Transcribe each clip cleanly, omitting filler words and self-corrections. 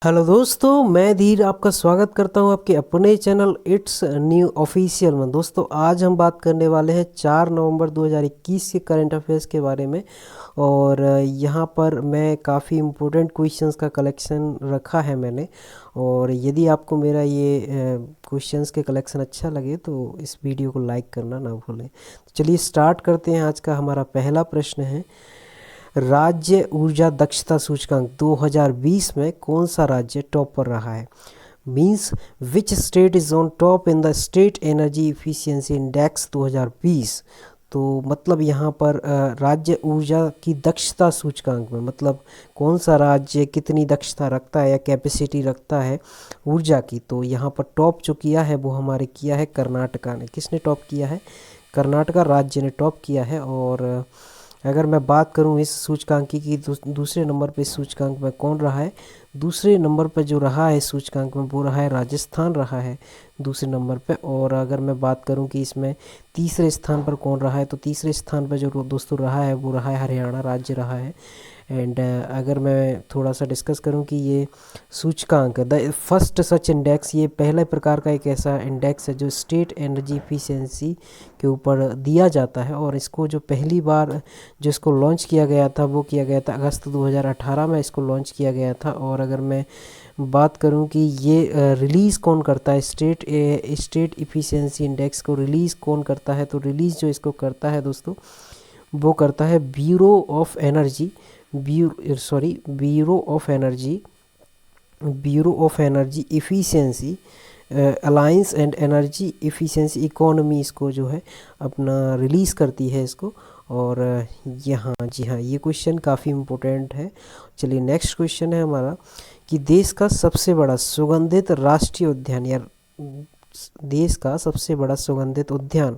Hello दोस्तों, मैं धीर आपका स्वागत करता हूं आपके अपने चैनल इट्स न्यू ऑफिशियल में। दोस्तों, आज हम बात करने वाले हैं 4 नवंबर 2021 के करंट अफेयर्स के बारे में। और यहाँ पर मैं काफ़ी इम्पोर्टेंट क्वेश्चंस का कलेक्शन रखा है मैंने। और यदि आपको मेरा ये क्वेश्चंस के कलेक्शन अच्छा लगे तो इस वीडियो को लाइक करना ना भूलें। तो चलिए स्टार्ट करते हैं। आज का हमारा पहला प्रश्न है, राज्य ऊर्जा दक्षता सूचकांक 2020 में कौन सा राज्य टॉप पर रहा है। Means which state is on top in the state energy efficiency index 2020। तो मतलब यहाँ पर राज्य ऊर्जा की दक्षता सूचकांक में मतलब कौन सा राज्य कितनी दक्षता रखता है या कैपेसिटी रखता है ऊर्जा की। तो यहाँ पर टॉप जो किया है वो हमारे किया है कर्नाटका ने। किसने टॉप किया है? कर्नाटका राज्य ने टॉप किया है। और अगर मैं बात करूं इस सूचकांक की दूसरे नंबर पे इस सूचकांक में कौन रहा है, दूसरे नंबर पर जो रहा है सूचकांक में वो रहा है राजस्थान रहा है दूसरे नंबर पे। और अगर मैं बात करूं कि इसमें तीसरे स्थान पर कौन रहा है, तो तीसरे स्थान पर जो दोस्तों रहा है वो रहा है हरियाणा राज्य रहा है। एंड अगर मैं थोड़ा सा डिस्कस करूं कि ये सूचकांक द फर्स्ट सच इंडेक्स, ये पहले प्रकार का एक ऐसा इंडेक्स है जो स्टेट एनर्जी इफिशिएंसी के ऊपर दिया जाता है। और इसको जो पहली बार जो इसको लॉन्च किया गया था वो किया गया था अगस्त 2018 में इसको लॉन्च किया गया था। और अगर मैं बात करूं कि ये रिलीज़ कौन करता है, स्टेट इफिशिएंसी इंडेक्स को रिलीज़ कौन करता है, तो रिलीज़ जो इसको करता है दोस्तों वो करता है bureau of energy efficiency alliance and energy efficiency economy इसको जो है अपना रिलीज़ करती है इसको। और यहाँ जी हाँ, ये क्वेश्चन काफ़ी इम्पोर्टेंट है। चलिए नेक्स्ट क्वेश्चन है हमारा कि देश का सबसे बड़ा सुगंधित राष्ट्रीय उद्यान या देश का सबसे बड़ा सुगंधित उद्यान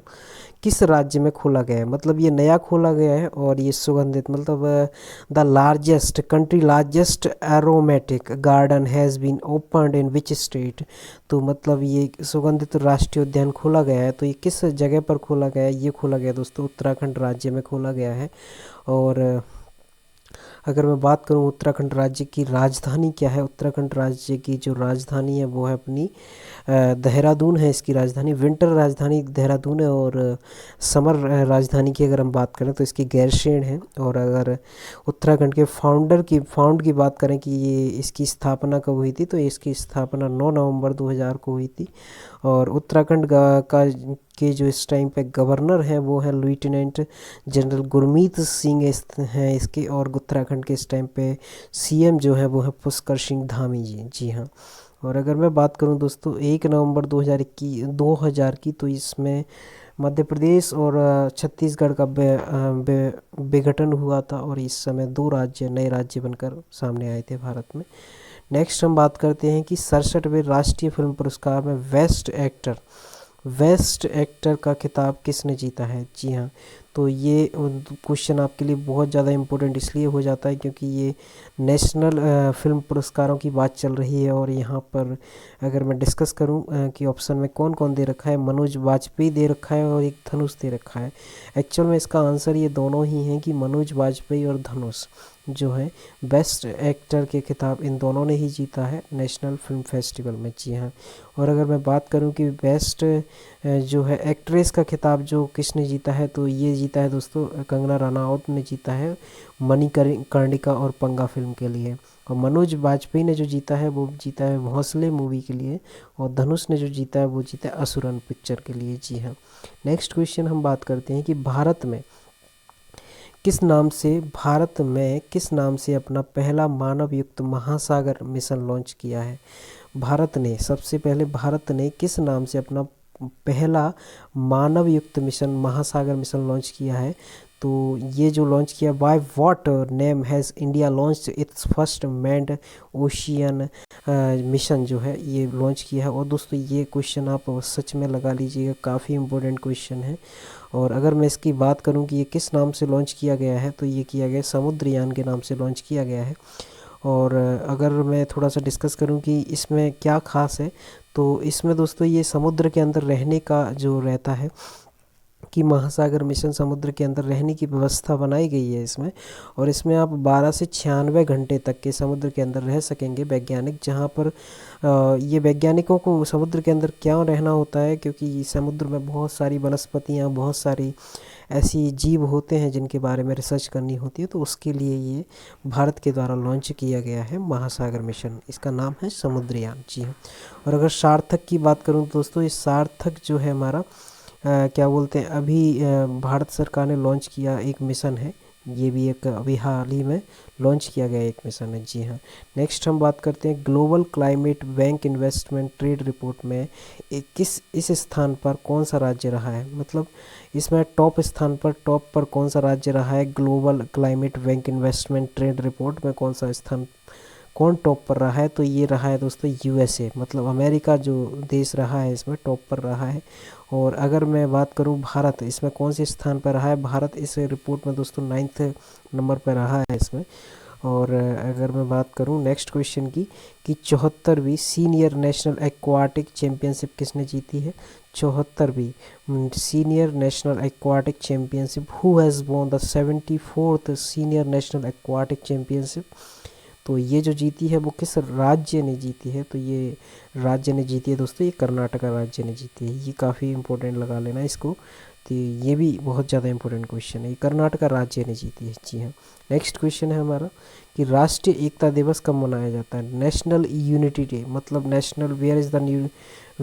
किस राज्य में खोला गया है। मतलब ये नया खोला गया है और ये सुगंधित मतलब the largest aromatic garden has been opened in which state. तो मतलब ये सुगंधित राष्ट्रीय उद्यान खोला गया है, तो ये किस जगह पर खोला गया है? ये खोला गया दोस्तों उत्तराखंड राज्य में खोला गया है। और अगर मैं बात करूं उत्तराखंड राज्य की राजधानी क्या है, उत्तराखंड राज्य की जो राजधानी है वो है अपनी देहरादून है इसकी राजधानी। विंटर राजधानी देहरादून है और समर राजधानी की अगर हम बात करें तो इसकी गैरसैंण है। और अगर उत्तराखंड के फाउंड की बात करें कि ये इसकी स्थापना कब हुई थी, तो इसकी स्थापना 9 नवंबर 2000 को हुई थी। और उत्तराखंड का के जो इस टाइम पे गवर्नर हैं वो है लेफ्टिनेंट जनरल गुरमीत सिंह हैं इसके। और उत्तराखंड के इस टाइम पे सीएम जो है वो है पुष्कर सिंह धामी जी। जी हाँ। और अगर मैं बात करूं दोस्तों 1 नवंबर 2000 की, तो इसमें मध्य प्रदेश और छत्तीसगढ़ का विघटन हुआ था और इस समय 2 नए राज्य बनकर सामने आए थे भारत में। नेक्स्ट हम बात करते हैं कि 67वें राष्ट्रीय फिल्म पुरस्कार में बेस्ट एक्टर का खिताब किसने जीता है। जी हाँ, तो ये क्वेश्चन आपके लिए बहुत ज़्यादा इम्पोर्टेंट इसलिए हो जाता है क्योंकि ये नेशनल फिल्म पुरस्कारों की बात चल रही है। और यहाँ पर अगर मैं डिस्कस करूँ कि ऑप्शन में कौन कौन दे रखा है, मनोज वाजपेयी दे रखा है और एक धनुष दे रखा है। एक्चुअल में इसका आंसर ये दोनों ही हैं कि मनोज वाजपेयी और धनुष जो है बेस्ट एक्टर के खिताब इन दोनों ने ही जीता है नेशनल फिल्म फेस्टिवल में। जी हाँ। और अगर मैं बात करूं कि बेस्ट जो है एक्ट्रेस का खिताब जो किसने जीता है, तो ये जीता है दोस्तों कंगना रनावत ने जीता है मणिकर्णिका और पंगा फिल्म के लिए। और मनोज वाजपेयी ने जो जीता है वो जीता है भोंसले मूवी के लिए। और धनुष ने जो जीता है वो जीता है असुरन पिक्चर के लिए। जी हाँ। नेक्स्ट क्वेश्चन हम बात करते हैं कि भारत में किस नाम से अपना पहला मानव युक्त महासागर मिशन लॉन्च किया है। सबसे पहले भारत ने किस नाम से अपना पहला मानव युक्त महासागर मिशन लॉन्च किया है। तो ये जो लॉन्च किया, by what name has India launch its first manned ocean mission जो है ये लॉन्च किया है। और दोस्तों ये क्वेश्चन आप सच में लगा लीजिएगा, काफ़ी इम्पोर्टेंट क्वेश्चन है। और अगर मैं इसकी बात करूं कि ये किस नाम से लॉन्च किया गया है, तो ये किया गया समुद्रयान के नाम से लॉन्च किया गया है। और अगर मैं थोड़ा सा डिस्कस करूं कि इसमें क्या खास है, तो इसमें दोस्तों ये समुद्र के अंदर रहने का जो रहता है कि महासागर मिशन समुद्र के अंदर रहने की व्यवस्था बनाई गई है इसमें, और इसमें आप 12 से 96 घंटे तक के समुद्र के अंदर रह सकेंगे वैज्ञानिक। जहाँ पर ये वैज्ञानिकों को समुद्र के अंदर क्यों रहना होता है, क्योंकि समुद्र में बहुत सारी वनस्पतियाँ, बहुत सारी ऐसी जीव होते हैं जिनके बारे में रिसर्च करनी होती है, तो उसके लिए ये भारत के द्वारा लॉन्च किया गया है महासागर मिशन। इसका नाम है समुद्रयान। जी हाँ। और अगर सार्थक की बात करूँ दोस्तों, ये सार्थक जो है हमारा क्या बोलते हैं, अभी भारत सरकार ने लॉन्च किया एक मिशन है, ये भी एक अभी हाल ही में लॉन्च किया गया एक मिशन है। जी हाँ। नेक्स्ट हम बात करते हैं global climate bank investment trade report में इस स्थान पर कौन सा राज्य रहा है, मतलब इसमें टॉप स्थान पर, टॉप पर कौन सा राज्य रहा है global climate bank investment trade report में, कौन सा स्थान, कौन टॉप पर रहा है, तो ये रहा है दोस्तों यूएसए, मतलब अमेरिका जो देश रहा है इसमें टॉप पर रहा है। और अगर मैं बात करूं भारत, इसमें कौन से स्थान पर रहा है, भारत इस रिपोर्ट में दोस्तों 9th नंबर पर रहा है इसमें। और अगर मैं बात करूं नेक्स्ट क्वेश्चन की, कि 74वीं सीनियर नेशनल एक्वाटिक चैम्पियनशिप किसने जीती है, 74वीं senior national aquatic championship, who has won the 74th senior national aquatic championship, तो ये जो जीती है वो किस राज्य ने जीती है, तो ये राज्य ने जीती है दोस्तों, ये कर्नाटका राज्य ने जीती है। ये काफ़ी इंपॉर्टेंट लगा लेना इसको, तो ये भी बहुत ज़्यादा इंपॉर्टेंट क्वेश्चन है, ये कर्नाटका राज्य ने जीती है। जी हाँ। नेक्स्ट क्वेश्चन है हमारा कि राष्ट्रीय एकता दिवस कब मनाया जाता है, नेशनल यूनिटी डे, मतलब national where is the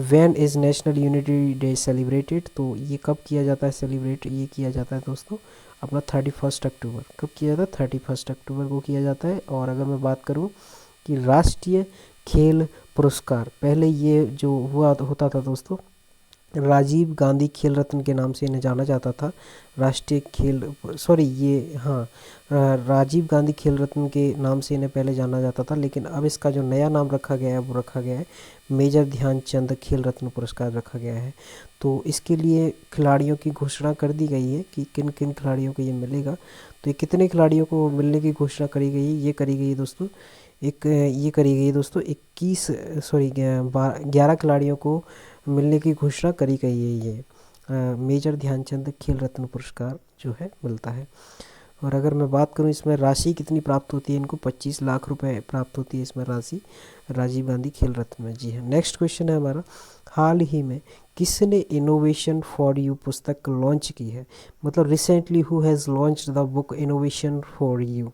when is national unity day celebrated, तो ये कब किया जाता है सेलिब्रेट, ये किया जाता है दोस्तों अपना 31 अक्टूबर। कब किया जाता है, 31 अक्टूबर को किया जाता है। और अगर मैं बात करूं कि राष्ट्रीय खेल पुरस्कार, पहले ये जो हुआ होता था दोस्तों, राजीव गांधी खेल रत्न के नाम से इन्हें जाना जाता था, राष्ट्रीय खेल सॉरी ये हाँ राजीव गांधी खेल रत्न के नाम से इन्हें पहले जाना जाता था, लेकिन अब इसका जो नया नाम रखा गया है वो रखा गया है मेजर ध्यानचंद खेल रत्न पुरस्कार रखा गया है। तो इसके लिए खिलाड़ियों की घोषणा कर दी गई है कि किन किन खिलाड़ियों को ये मिलेगा। तो ये कितने खिलाड़ियों को मिलने की घोषणा करी गई है, ये करी गई दोस्तों, ये करी गई दोस्तों 11 खिलाड़ियों को मिलने की घोषणा करी गई है। ये मेजर ध्यानचंद खेल रत्न पुरस्कार जो है मिलता है। और अगर मैं बात करूं इसमें राशि कितनी प्राप्त होती है, इनको 25 लाख रुपए प्राप्त होती है इसमें राशि राजीव गांधी खेल रत्न में। जी हाँ। नेक्स्ट क्वेश्चन है हमारा, हाल ही में किसने इनोवेशन फॉर यू पुस्तक लॉन्च की है, मतलब recently who has launched the book innovation for you,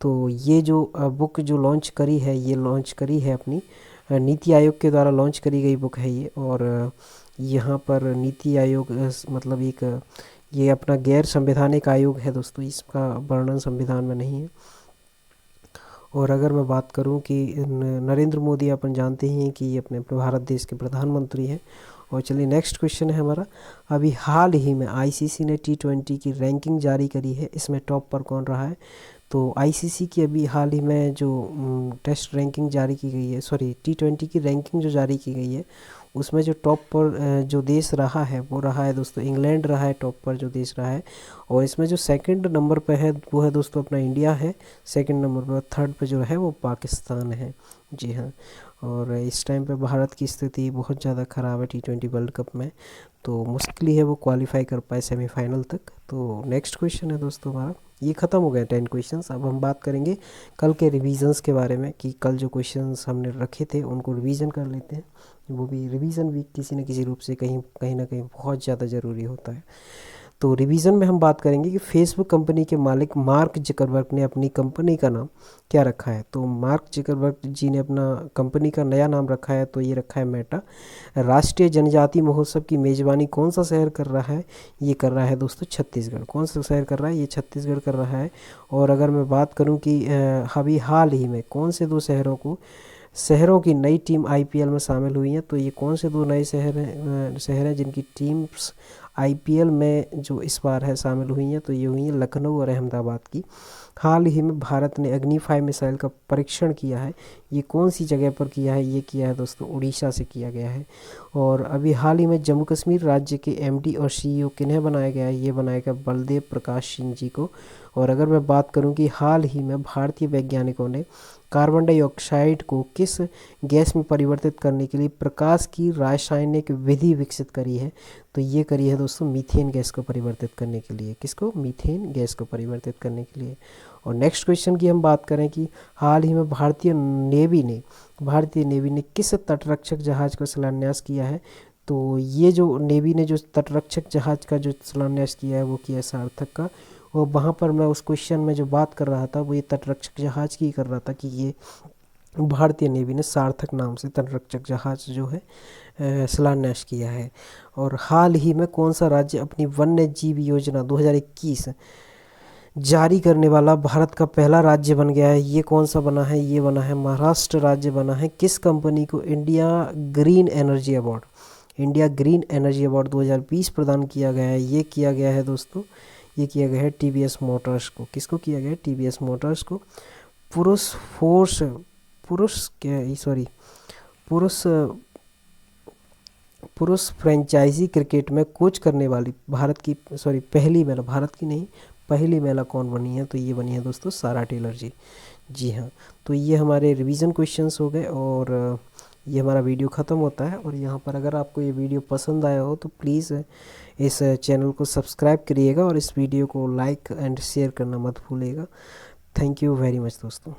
तो ये जो बुक जो लॉन्च करी है, ये लॉन्च करी है अपनी नीति आयोग के द्वारा लॉन्च करी गई बुक है ये। और यहाँ पर नीति आयोग मतलब एक ये अपना गैर संवैधानिक आयोग है दोस्तों, इसका वर्णन संविधान में नहीं है। और अगर मैं बात करूं कि नरेंद्र मोदी अपन जानते ही हैं कि ये अपने भारत देश के प्रधानमंत्री हैं। और चलिए नेक्स्ट क्वेश्चन है हमारा, अभी हाल ही में आईसीसी ने T20 की रैंकिंग जारी करी है, इसमें टॉप पर कौन रहा है, तो आईसीसी की अभी हाल ही में जो टेस्ट रैंकिंग जारी की गई है, सॉरी T20 की रैंकिंग जो जारी की गई है, उसमें जो टॉप पर जो देश रहा है वो रहा है दोस्तों इंग्लैंड रहा है, टॉप पर जो देश रहा है। और इसमें जो सेकंड नंबर पे है वो है दोस्तों अपना इंडिया है सेकंड नंबर पर, थर्ड पे जो है वो पाकिस्तान है। जी हाँ। और इस टाइम पे भारत की स्थिति बहुत ज़्यादा ख़राब है T20 वर्ल्ड कप में, तो मुश्किल ही है वो क्वालिफाई कर पाए सेमीफाइनल तक। तो नेक्स्ट क्वेश्चन है दोस्तों हमारा, ये ख़त्म हो गए 10 क्वेश्चंस। अब हम बात करेंगे कल के रिवीजन्स के बारे में, कि कल जो क्वेश्चंस हमने रखे थे उनको रिवीजन कर लेते हैं। वो भी रिवीजन भी किसी न किसी रूप से कहीं ना कहीं बहुत ज़्यादा ज़रूरी होता है। तो रिवीजन में हम बात करेंगे कि फेसबुक कंपनी के मालिक मार्क जकरबर्ग ने अपनी कंपनी का नाम क्या रखा है, तो मार्क जकरबर्ग जी ने अपना कंपनी का नया नाम रखा है, तो ये रखा है मेटा। राष्ट्रीय जनजाति महोत्सव की मेज़बानी कौन सा शहर कर रहा है, ये कर रहा है दोस्तों छत्तीसगढ़। कौन सा शहर कर रहा है, ये छत्तीसगढ़ कर रहा है। और अगर मैं बात करूं कि अभी हाल ही में कौन से 2 शहरों की नई टीम आईपीएल में शामिल हुई हैं, तो ये कौन से 2 नए शहर हैं जिनकी टीम्स आईपीएल में जो इस बार है शामिल हुई हैं, तो ये हुई हैं लखनऊ और अहमदाबाद की। हाल ही में भारत ने अग्नि 5 मिसाइल का परीक्षण किया है, ये कौन सी जगह पर किया है, ये किया है दोस्तों उड़ीसा से किया गया है। और अभी हाल ही में जम्मू कश्मीर राज्य के एमडी और सीईओ किन्हें बनाया गया है, ये बनाया गया बलदेव प्रकाश सिंह जी को। और अगर मैं बात करूं कि हाल ही में भारतीय वैज्ञानिकों ने कार्बन डाइऑक्साइड को किस गैस में परिवर्तित करने के लिए प्रकाश की रासायनिक विधि विकसित करी है? तो ये करी है दोस्तों मीथेन गैस को परिवर्तित करने के लिए। किसको? मीथेन गैस को परिवर्तित करने के लिए। और नेक्स्ट क्वेश्चन की हम बात करें कि हाल ही में भारतीय नेवी ने किस तटरक्षक जहाज का शिलान्यास किया है? तो ये जो नेवी ने जो तटरक्षक जहाज का जो शिलान्यास किया है वो किया है सार्थक का। और वहाँ पर मैं उस क्वेश्चन में जो बात कर रहा था वो ये तटरक्षक जहाज की कर रहा था कि ये भारतीय नेवी ने सार्थक नाम से तटरक्षक जहाज जो है शिलान्यास किया है। और हाल ही में कौन सा राज्य अपनी वन्य जीव योजना 2021 जारी करने वाला भारत का पहला राज्य बन गया है? ये कौन सा बना है? ये बना है महाराष्ट्र राज्य बना है। किस कंपनी को इंडिया ग्रीन एनर्जी अवार्ड 2020 प्रदान किया गया है? ये किया गया है दोस्तों, ये किया गया है टीवीएस मोटर्स को। किसको किया गया है? टीवीएस मोटर्स को। पुरुष फ्रेंचाइजी क्रिकेट में कोच करने वाली पहली महिला कौन बनी है? तो ये बनी है दोस्तों सारा टेलर जी। जी हाँ, तो ये हमारे रिवीजन क्वेश्चंस हो गए और ये हमारा वीडियो ख़त्म होता है। और यहाँ पर अगर आपको ये वीडियो पसंद आया हो तो प्लीज़ इस चैनल को सब्सक्राइब करिएगा और इस वीडियो को लाइक एंड शेयर करना मत भूलिएगा। थैंक यू वेरी मच दोस्तों।